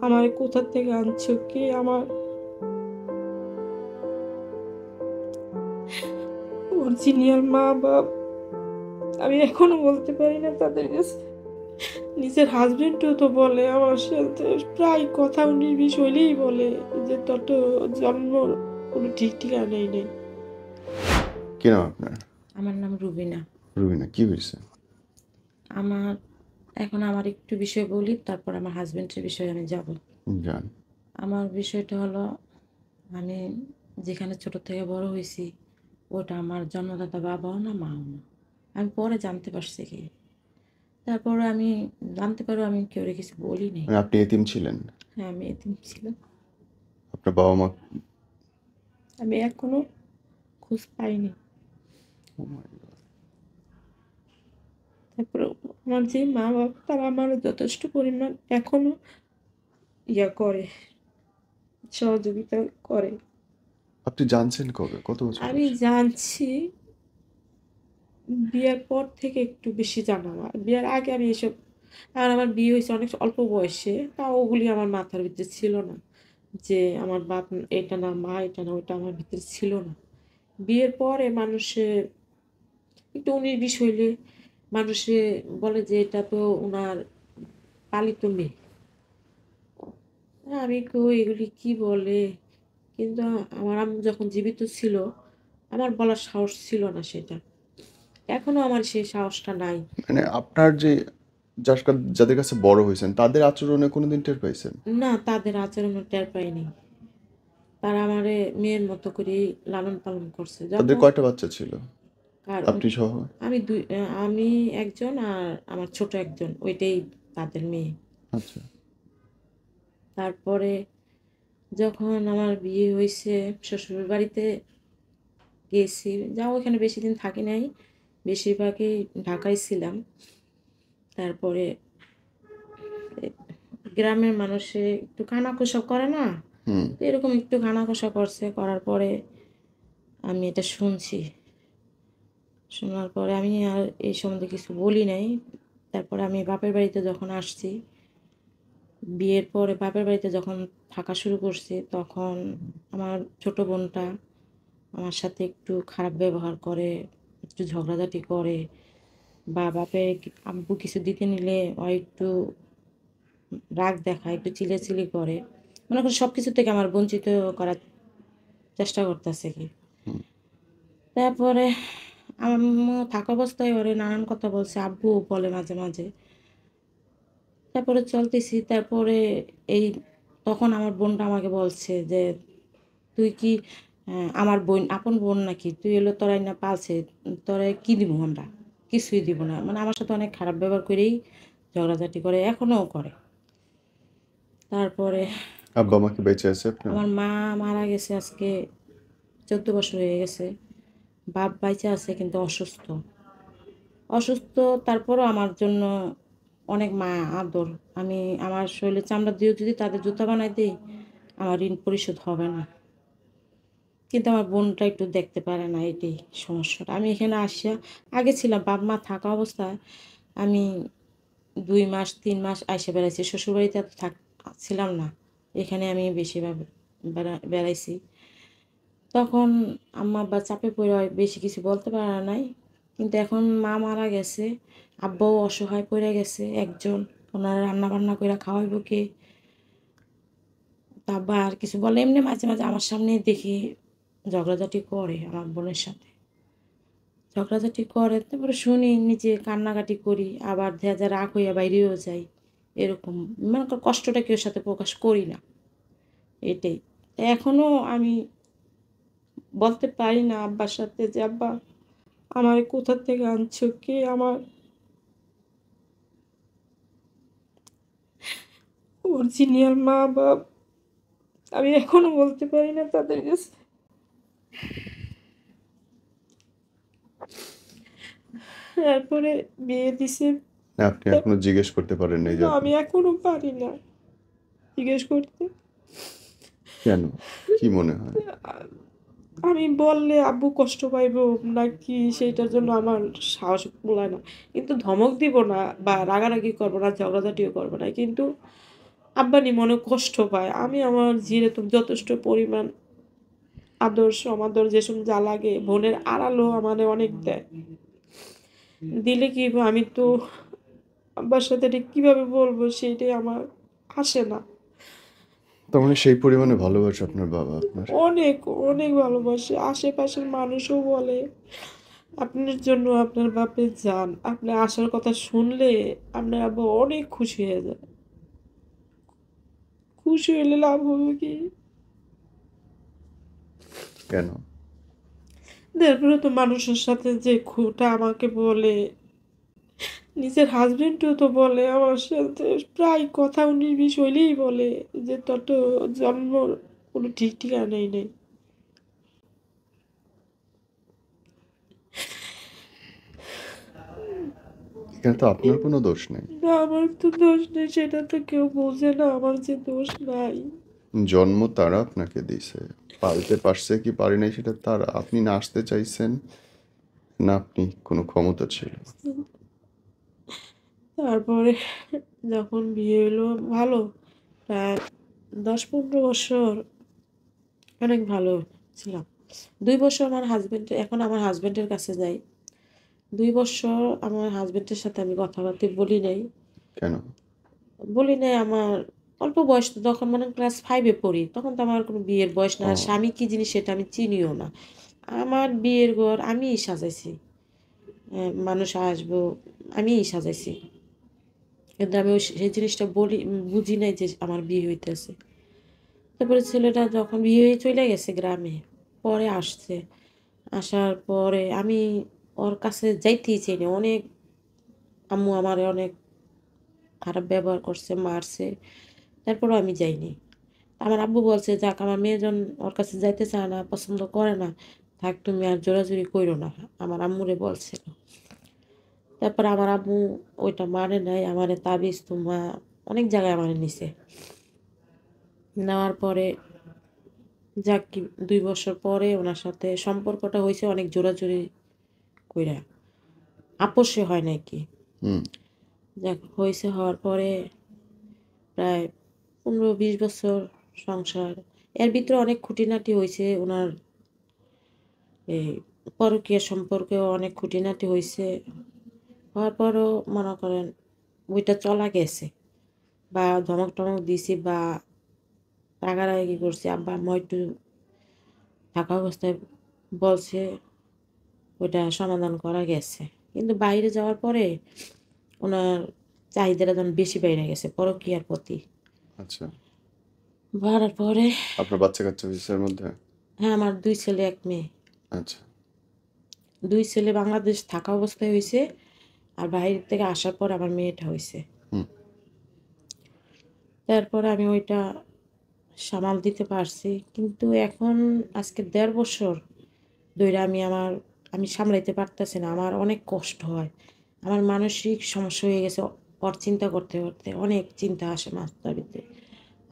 আমার কোথা থেকে আনছো, কি আমার অরিজিনাল মা বাপ আমি এখনো বলতে পারি না তাদের কাছে। নিজের হাজবেন্ডও তো বলে আমার সাথে প্রায় কথা 19-20 হইলেই বলে যে তোর তো জন্ম কোনো ঠিক ঠিকানাই নেই। কি নাম আপনার? আমার নাম রুবিনা। রুবিনা, কি হয়েছে? আমার একটু বিষয় বলি, তারপর আমার হাজবেন্ডের বিষয়ে আমি যাব। জান। আমার বিষয়টা হলো, আমি যেখানে ছোট থেকে বড় হয়েছি ওটা আমার জন্মদাতা বাবাও না মাও না। আমি পরে জানতে পারছি কি, তারপরে আমি জানতে পারো আমি কেউ কিছু বলি নাই। মানে আপনি এতিম ছিলেন? হ্যাঁ, আমি এতিম ছিলাম। আপনার বাবা মা? আমি এখনো খোঁজ পাইনি। Oh my God. তারপরে আমার যে মা বাবা তারা আমার যথেষ্ট পরিমাণ এখনো করে, সহযোগিতা করে। আপনি জানছেন কবে, কত বছর আমি বয়সে? জানছি বিয়ের পর থেকে একটু বেশি জানা। আমার বিয়ের আগে আমি এসব, আর আমার বিয়ে হয়েছে অনেক অল্প বয়সে, তা ওগুলি আমার মাথার ভিতরে ছিল না যে আমার বাপ এটা না, মা এটা না, ওইটা আমার ভিতরে ছিল না। বিয়ের পরে মানুষে একটু 19-20 হইলে মানুষে বলে যে এটা তো ওনার পালিত মেয়ে। আমি কই এগুলি কি বলে, কিন্তু আমার আম্মু যখন জীবিত ছিল আমার বলার সাহস ছিল না সেটা। এখনো আমার সেই সাহসটা নাই। মানে আপনার যে যাদের কাছে বড় হয়েছেন তাদের আচরণে কোনোদিন টের পাইছেন? না, তাদের আচরণও টের পাইনি। তারা আমারে মেয়ের মতো করে লালন পালন করছে। তাদের যখন কয়টা বাচ্চা ছিল, আর আপনি সহ? আমি একজন আর আমার ছোট একজন, ওইটাই তাদের মেয়ে। আচ্ছা। তারপরে যখন আমার বিয়ে হয়েছে শ্বশুর বাড়িতে গেছি, যাও ওখানে বেশি দিন থাকি নাই, বেশিরভাগই ঢাকায় ছিলাম। তারপরে গ্রামের মানুষে একটু কানাঘুষা করে না, হুম। তো এরকম একটু কানাঘুষা করছে, করার পরে আমি এটা শুনছি। শোনার পরে আমি আর এই সম্বন্ধে কিছু বলি নাই। তারপরে আমি বাপের বাড়িতে যখন আসছি, বিয়ের পরে বাপের বাড়িতে যখন থাকা শুরু করছি, তখন আমার ছোট বোনটা আমার সাথে একটু খারাপ ব্যবহার করে, একটু ঝগড়াঝাটি করে, বা আব্বু কিছু দিতে নিলে ও একটু রাগ দেখায়, একটু চিল্লাচিল্লি করে। মনে করি সব কিছু থেকে আমার বঞ্চিত করার চেষ্টা করতেছে কি। হুম। তারপরে আম্মু থাকা অবস্থায় ওরে নানান কথা বলছে, আব্বু বলে মাঝে মাঝে। তারপরে চলতেছি, তারপরে এই তখন আমার বোনটা আমাকে বলছে যে তুই কি আমার বোন আপন বোন নাকি, তুই এলো তোরাই না পালছে, তোরা কি দিব আমরা, কিছুই দিব না। মানে আমার সাথে অনেক খারাপ ব্যবহার করেই ঝগড়াঝাটি করে, এখনও করে। তারপরে আব্বা মা কি বেঁচে আছে আপনার? আমার মা মারা গেছে আজকে 14 বছর হয়ে গেছে। বাপ বাইচে আছে কিন্তু অসুস্থ। অসুস্থ, তারপরও আমার জন্য অনেক মায়া আদর। আমি আমার শরীরের চামড়া দিয়েও যদি তাদের জুতা বানাই দিই, আমার ঋণ পরিশোধ হবে না। কিন্তু আমার বোনটা একটু দেখতে পারে না, এটাই সমস্যাটা। আমি এখানে আসিয়া, আগে ছিলাম বাপ মা থাকা অবস্থায় আমি 2 মাস 3 মাস আইসা বেড়াইছি। শ্বশুরবাড়িতে এত ছিলাম না, এখানে আমি বেশিরভাগ বেড়াইছি। তখন আম্মা আব্বা চাপে পড়ে বেশি কিছু বলতে পারে নাই। কিন্তু এখন মা মারা গেছে, আব্বাও অসহায় পড়ে গেছে একজন, ওনারা রান্না বান্না করে খাওয়াইব কে। তা আব্বা আর কিছু বলে, এমনি মাঝে মাঝে আমার সামনে দেখি ঝগড়াঝাটি করে আমার বোনের সাথে, ঝগড়াঝাটি করে। তারপরে শুনি, নিজে কান্নাকাটি করি, আবার দেখা যায় রাগ হইয়া বাইরেও যাই। এরকম মনে কর কষ্টটা কেউ সাথে প্রকাশ করি না, এটাই। এখনও আমি বলতে পারি না আব্বার সাথে যে আব্বা আমার কোথা থেকে আনছো, কি আমার অরিজিনাল মা বাপ আমি এখনো বলতে পারি না তাদের কাছে। তারপরে বিয়ে দিছে। আপনি এখনো জিজ্ঞেস করতে পারেন নাই যে না, আমি এখনো পারি না জিজ্ঞেস করতে। কেন, কি মনে হয়? আমি বললে আব্বু কষ্ট পাইব নাকি, সেইটার জন্য আমার সাহস কুলায় না। কিন্তু ধমক দিব না বা রাগারাগি করবো না, ঝগড়াঝাটিও করবো না, কিন্তু আব্বানি মনে কষ্ট পায়। আমি আমার যেহেতু যথেষ্ট পরিমাণ আদর সমাদর যেসব যা লাগে বোনের আড়ালও আমারে অনেক দেয়। দিলে কি আমি তো আব্বার সাথে এটা কিভাবে বলবো সেইটাই আমার আসে না। তার মানে সেই পরিমাণে ভালোবাসে আপনার বাবা আপনার। অনেক, অনেক ভালোবাসে। আশেপাশের মানুষও বলে, "আপনার জন্য আপনার বাপের জান। আপনি আসার কথা শুনলে আপনার আব্বা অনেক খুশি হয়ে যায়।" খুশি হইলে লাভ হবে কি? কেন? তারপরে তো মানুষের সাথে যে খোঁটা আমাকে বলে, নিজের হাসব্যান্ডও তো বলে আমার সাথে প্রায় কথা ১৯-২০ হইলেই বলে যে, "তোর তো জন্মর কোনো ঠিক ঠিকানাই নেই।" এখানে তো আপনার কোনো দোষ নেই। না আমার তো দোষ নেই, সেটা তো কেউ বোঝে না আমার যে দোষ নাই। জন্ম তারা আপনাকে দিছে। পালতে পারছে কি পারে নাই সেটা তারা। আপনি না আসতে চাইছেন, না আপনি কোনো ক্ষমতা ছিল। তারপরে যখন বিয়ে হলো ভালো, প্রায় ১০-১৫ বছর অনেক ভালো ছিলাম। ২ বছর আমার হাসব্যান্ড, এখন আমার হাসব্যান্ডের কাছে যাই। ২ বছর আমার হাসব্যান্ডের সাথে আমি কথাবার্তা বলি নাই। কেন? বলি নাই আমার অল্প বয়স তো, তখন মানে ক্লাস 5 এ পড়ি। তখন তো আমার কোনো বিয়ের বয়স না। ও আর স্বামী কি জিনিস সেটা আমি চিনিও না। আমার বিয়ের ঘর আমিই সাজাইছি। মানুষ আসবো আমিই সাজাইছি। কিন্তু আমি সেই জিনিসটা বুঝি নাই যে আমার বিয়ে হইতেছে। তারপরে ছেলেটা যখন বিয়ে হয়ে চলে গেছে গ্রামে, পরে আসছে। আসার পরে আমি ওর কাছে যাইতেই চাই না। অনেক আম্মু আমারে অনেক খারাপ ব্যবহার করছে, মারছে। তারপরেও আমি যাইনি। আমার আব্বু বলছে, "যাক আমার মেয়েজন ওর কাছে যাইতে চায় না, পছন্দ করে না। থাক তুমি আর জোরাজুরি কইরো না।" আমার আম্মুরে বলছিল। তারপরে আমার আম্মু ওইটা মানে নাই। আমারে তাবিজ তুমা অনেক জায়গায় আমারে নিছে। নেওয়ার পরে যাক ২ বছর পরে উনার সাথে সম্পর্কটা হইছে অনেক জোরাজুরি কইরা। আপোষে হয় নাকি। হুম। যাক হইছে, হওয়ার পরে প্রায় ১৫-২০ বছর সংসার। এর ভিতরে অনেক খুঁটিনাটি হইছে। উনার এই পরকীয়া সম্পর্কেও অনেক খুঁটিনাটি হইছে। হওয়ার পরেও মনে করেন ওইটা চলা গেছে। বা ধমক-টমক দিছি বা রাগারাগি করছি। আব্বা আম্মা একটু থাকা অবস্থায় বলছে, ওইটা সমাধান করা গেছে। কিন্তু বাইরে যাওয়ার পরে উনার চাহিদাটা যেন বেশি বেড়ে গেছে পরকীয়ার প্রতি। আচ্ছা। বাড়ার পরে আপনার বাচ্চা-কাচ্চা হইছে এর মধ্যে? হ্যাঁ, আমার ২ ছেলে ১ মেয়ে। আচ্ছা। ২ ছেলে বাংলাদেশ থাকা অবস্থায় হইছে। আর বাহির থেকে আসার পর আমার মেয়েটা হইছে। হুম। তারপরে আমি ওইটা সামাল দিতে পারছি। কিন্তু এখন আজকে ১.৫ বছর ধইরা আমি সামলাইতে পারতেছি না। আমার অনেক কষ্ট হয়। আমার মানসিক সমস্যা হয়ে গেছে ওর চিন্তা করতে, করতে। অনেক চিন্তা আসে মাথার ভিতরে।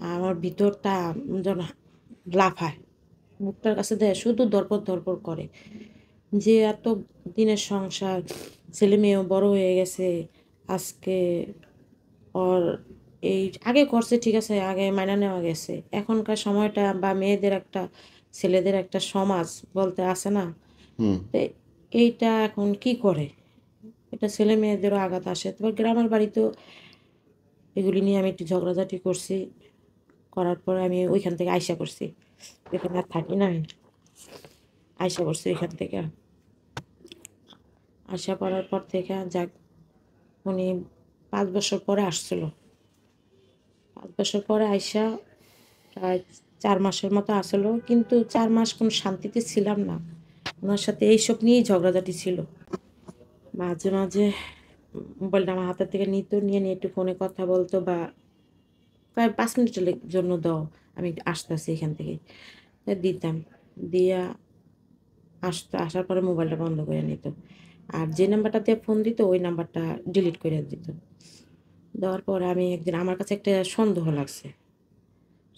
আমার ভিতরটা যেন লাফায়। বুকটার কাছে দেয় শুধু ধড়পড়, ধড়পড় করে। যে এত দিনের সংসার, ছেলেমেয়েও বড় হয়ে গেছে। আজকে ওর এই আগে করছে ঠিক আছে, আগে মাইনা নেওয়া গেছে। এখনকার সময়টা বা মেয়েদের একটা ছেলেদের একটা সমাজ বলতে আছে না? হুম। তো এইটা এখন কি করে? এটা ছেলে মেয়েদেরও আঘাত আসে। তবে গ্রামের বাড়িতেও এগুলি নিয়ে আমি একটু ঝগড়াঝাটি করছি। করার পরে আমি ওইখান থেকে আইসা করছি। ওইখানে আর থাকি না আমি। আইসা করছি ওইখান থেকে। আশা করার পর থেকে যাক উনি ৫ বছর পরে আসছিল। ৫ বছর পরে আইসা প্রায় ৪ মাসের মতো আসলো। কিন্তু ৪ মাস কোনো শান্তিতে ছিলাম না। উনার সাথে এইসব নিয়েই ঝগড়াঝাটি ছিল। মাঝে, মাঝে মোবাইলটা আমার হাতের থেকে নিত, নিয়ে একটু ফোনে কথা বলতো বা প্রায় ৫ মিনিটের জন্য দাও, আমি আসতেছি এখান থেকে। দিতাম। দিয়া আসার পরে মোবাইলটা বন্ধ করে নিত। আর যে নাম্বারটা দিয়ে ফোন দিত ওই নাম্বারটা ডিলিট করে দিত। দেওয়ার পর আমি একদিন আমার কাছে একটা সন্দেহ লাগছে।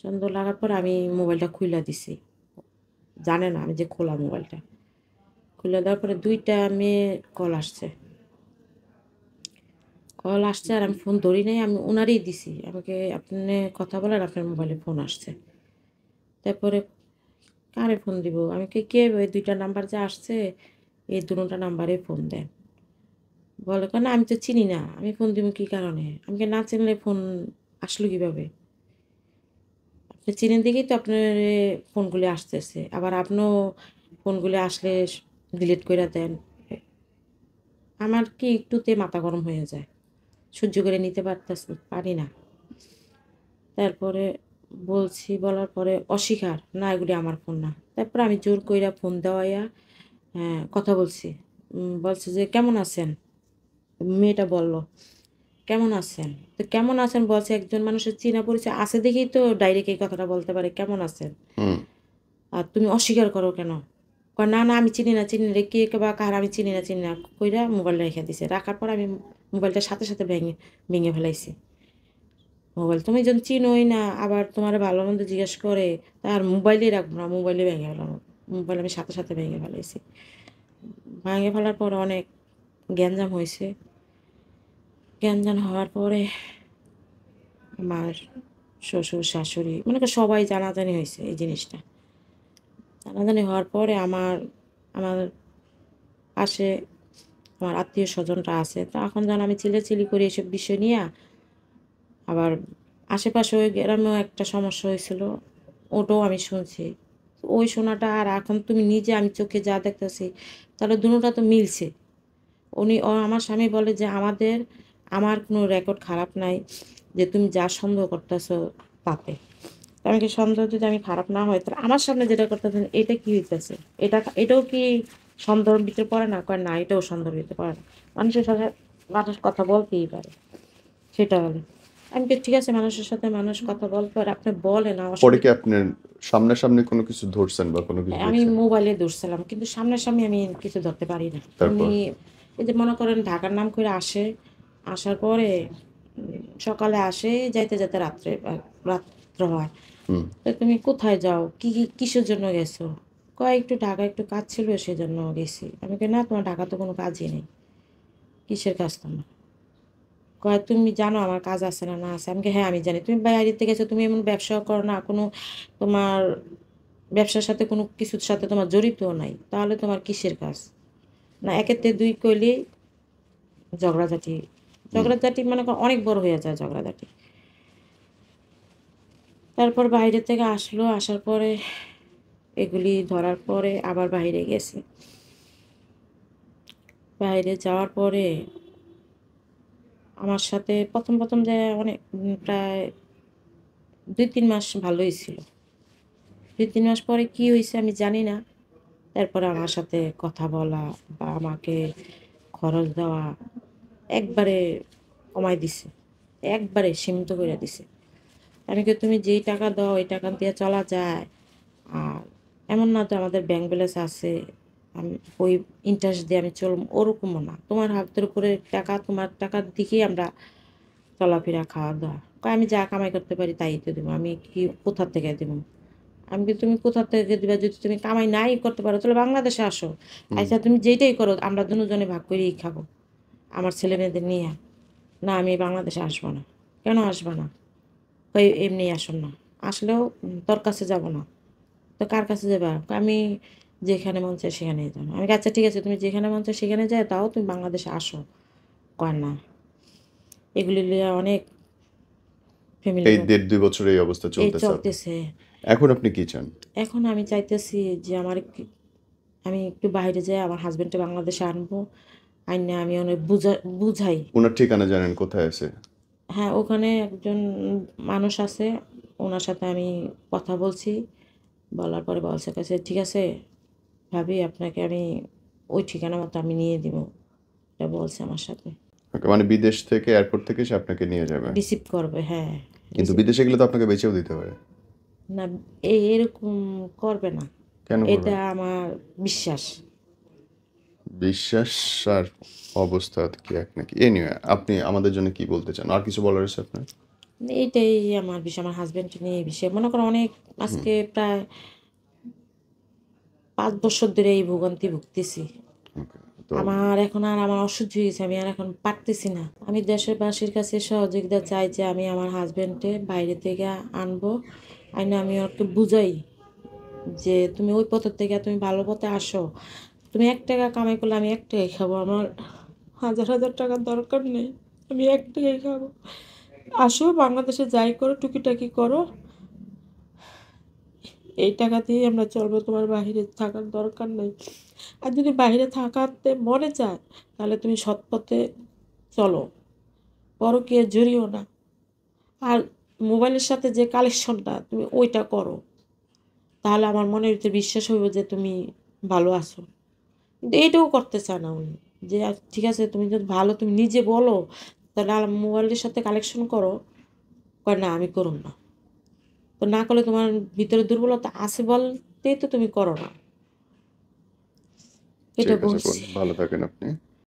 সন্দেহ লাগার পর আমি মোবাইলটা খুইলা দিছি। জানে না আমি যে খোলা মোবাইলটা। খুলে দেওয়ার পরে ২ টা মেয়ে কল আসছে। কল আসছে আর আমি ফোন ধরি নাই, আমি ওনারই দিছি, আমাকে আপনি কথা বলেন, আপনার মোবাইলে ফোন আসছে। তারপরে কারে ফোন দিব, আমি কে ওই 2টা নাম্বার যে আসছে এই 2টা নাম্বারে ফোন দেন। বলে না আমি তো চিনি না, আমি ফোন দিব কি কারণে, আমাকে না চিনলে ফোন আসলো কিভাবে, আপনি চিনেন দেখেই তো আপনার ফোনগুলি আসতেছে, আবার আপনিও ফোনগুলি আসলে ডিলিট করে দেন। আমার কি একটুতে মাথা গরম হয়ে যায়, সহ্য করে নিতে পারি না। তারপরে বলছি, বলার পরে অস্বীকার, না এগুলি আমার ফোন না। তারপরে আমি জোর কইরা ফোন দেওয়াইয়া কথা বলছি। বলছে যে কেমন আছেন, মেয়েটা বলল কেমন আছেন, তো কেমন আছেন বলছে, একজন মানুষের চেনা পরিচয় আছে দেখেই তো ডাইরেক্ট এই কথাটা বলতে পারে কেমন আছেন, হুম। আর তুমি অস্বীকার করো কেন। কয় না আমি চিনি না রে, কে বা কার আমি চিনি না কইরা মোবাইলটা রেখে দিছে। রাখার পর আমি মোবাইলটা সাথে সাথে ভেঙে ফেলাইছি। মোবাইল তুমি যখন চিনোই না, আবার তোমার ভালো মন্দ জিজ্ঞেস করে, তার মোবাইলেই রাখবো না, মোবাইলে ভেঙে ফেলাম। মোবাইল আমি সাথে সাথে ভেঙে ফেলাইছি। ভেঙে ফেলার পর অনেক গ্যাঞ্জাম হয়েছে। গ্যাঞ্জাম হওয়ার পরে আমার শ্বশুর শাশুড়ি মনে কর সবাই জানাজানি হয়েছে এই জিনিসটা। জানাজানি হওয়ার পরে আমার আমার পাশে আমার আত্মীয় স্বজনরা আছে, তো এখন যখন আমি চিল্লাচিল্লি করি এসব বিষয় নিয়ে, আবার আশেপাশে ওই গ্রামেও একটা সমস্যা হয়েছিল, ওটাও আমি শুনছি। ওই শোনাটা আর এখন তুমি নিজে আমি চোখে যা দেখতেছি, তাহলে দুটোটা তো মিলছে। আমার স্বামী বলে যে আমার কোনো রেকর্ড খারাপ নাই, যে তুমি যা সন্দেহ করতেছো তাতে। তো আমি কি সন্দেহ যদি আমি খারাপ না হয়, তাহলে আমার সামনে যেটা করতেছেন এটা কি হইতেছে, এটাও কি সন্দেহের ভিতরে পড়ে না? কয় না, এটাও সন্দেহের ভিতরে পড়ে না, মানুষের সাথে মানুষ কথা বলতেই পারে। সেটা হলে আমি কি ঠিক আছে, মানুষের সাথে মানুষ কথা বলতে পারে, আপনি বলেন পরে কি আপনি সামনাসামনি কোনো কিছু ধরছেন বা কোনো কিছু আমি দেখছেন? মোবাইলে ধরছিলাম, কিন্তু সামনাসামনি আমি কিছু ধরতে পারি না। তারপর? এই যে মনে করেন ঢাকার নাম করে আসার পরে সকালে আসে, যাইতে যাইতে রাত্র হয়। হুম। তো তুমি কোথায় যাও, কিসের জন্য গেছো? কয় একটু ঢাকা একটু কাজ ছিল সেজন্য গেছি। আমি কই না, তোমার ঢাকা তো কোনো কাজই নেই, কিসের কাজ তোমার? কয় তুমি জানো আমার কাজ আছে না না আছে? আমি কই হ্যাঁ আমি জানি। তুমি বাইরেতে গেছো, তুমি এমন ব্যবসাও করো না, কোনো তোমার ব্যবসার সাথে কোনো কিছুর সাথে তোমার জড়িতও নাই, তাহলে তোমার কিসের কাজ? না একেতে দুই কইলেই ঝগড়াঝাটি। ঝগড়াঝাটি মানে অনেক বড় হয়ে যায় ঝগড়াঝাটি। তারপর বাইরে থেকে আসলো, আসার পরে এগুলি ধরার পরে আবার বাইরে গেছে। বাইরে যাওয়ার পরে আমার সাথে প্রথম যে অনেক প্রায় 2-3 মাস ভালোই ছিল। 2-3 মাস পরে কি হয়েছে আমি জানি না। তারপরে আমার সাথে কথা বলা বা আমাকে খরচ দেওয়া একবারে কমায় দিছে, একবারে সীমিত করে দিছে। আমি কি তুমি যেই টাকা দাও ওই টাকা দিয়ে চলা যায়, আর এমন না তো আমাদের ব্যাংক ব্যালেন্স আছে আমি ওই ইন্টারেস্ট দিয়ে আমি চলব, ওরকমও না। তোমার হাতের উপরে টাকা, তোমার টাকার দিকেই আমরা চলাফেরা খাওয়া দাওয়া। আমি যা কামাই করতে পারি তাই তো দেবো, আমি কি কোথা থেকে দেবো? আমি কি তুমি কোথা থেকে দিবা, যদি তুমি কামাই নাই করতে পারো তাহলে বাংলাদেশে আসো, আচ্ছা তুমি যেটাই করো আমরা দুজনে ভাগ করেই খাবো আমার ছেলে মেয়েদের নিয়ে। না আমি বাংলাদেশে আসবো না। কেন আসবো না? কই এমনি আসুন না, আসলেও তোর কাছে যাব না। তো কার কাছে যাবা? আমি যেখানে মন চায় সেখানেই যাবো। আমি আচ্ছা ঠিক আছে, তুমি যেখানে মন চায় সেখানে যাও, তাও তুমি বাংলাদেশে আসো। কয় না। এগুলি লিয়ে অনেক ফ্যামিলি এই 1.5-2 বছর এই অবস্থা এই চলতেছে আপনার। চলতেছে। এখন আপনি কি চান? এখন আমি চাইতেছি যে আমি একটু বাইরে যাই, আমার হাজবেন্ডকে বাংলাদেশে আনবো, আইনা আমি অনেক বুঝাই। উনার ঠিকানা জানেন কোথায় আছে? হ্যাঁ, ওখানে একজন মানুষ আছে, ওনার সাথে আমি কথা বলছি। বলার পরে বলছে কাছে ঠিক আছে ভাবি, আপনাকে আমি ওই ঠিকানা মতো আমি নিয়ে দিব, এটা বলছে আমার সাথে। ওকে, মানে বিদেশ থেকে, এয়ারপোর্ট থেকে সে আপনাকে নিয়ে যাবে। রিসিভ করবে, হ্যাঁ। কিন্তু বিদেশে গেলে তো আপনাকে বেচেও দিতে পারে। না, এরকম করবে না, কেন করবে এটা না? আমার বিশ্বাস। বিশ্বাস আর অবস্থা কি এক নাকি? এনিওয়ে, আপনি আমাদের জন্য কি বলতে চান? আর কিছু বলার আছে আপনার? এইটাই আমার বিষয়, আমার হাজবেন্ড নিয়ে এই বিষয়ে মনে করো অনেক, আজকে প্রায় 5 বছর ধরে এই ভোগান্তি ভুগতেছি। ওকে। তো আমার এখন আর আমার অসহ্য হয়ে গেছে, আমি আর এখন পারতেছি না। আমি দেশবাসীর কাছে সহযোগিতা চাই যে আমি আমার হাজবেন্ডে বাইরে থেকে আনবো, আইনে আমি ওকে বুঝাই যে তুমি ওই পথের থেকে তুমি ভালো পথে আসো। তুমি 1 টাকা কামাই করলে আমি 1 টাকাই খাবো, আমার হাজার হাজার টাকার দরকার নেই, আমি 1 টাকাই খাবো। আসো বাংলাদেশে যাই করো টুকিটাকি করো, এই টাকা দিয়ে আমরা চলবো, তোমার বাইরে থাকার দরকার নেই। আর যদি বাইরে থাকাতে মনে চায় তাহলে তুমি সৎ পথে চলো, পরকীয়া জড়িও না। আর মোবাইলের সাথে যে কালেকশনটা তুমি ওইটা করো, তাহলে আমার মনের ভিতরে বিশ্বাস হইব যে তুমি ভালো আছো। কিন্তু এইটাও করতে চায় না উনি, যে ঠিক আছে তুমি যদি ভালো তুমি নিজে বলো তাহলে আর মোবাইলের সাথে কালেকশন করো, কয় না আমি করুম না। তো না করলে তোমার ভিতরে দুর্বলতা আছে বলতেই তো তুমি করো না, এটা ঠিক আছে বোন, বলছি। ভালো থাকেন আপনি।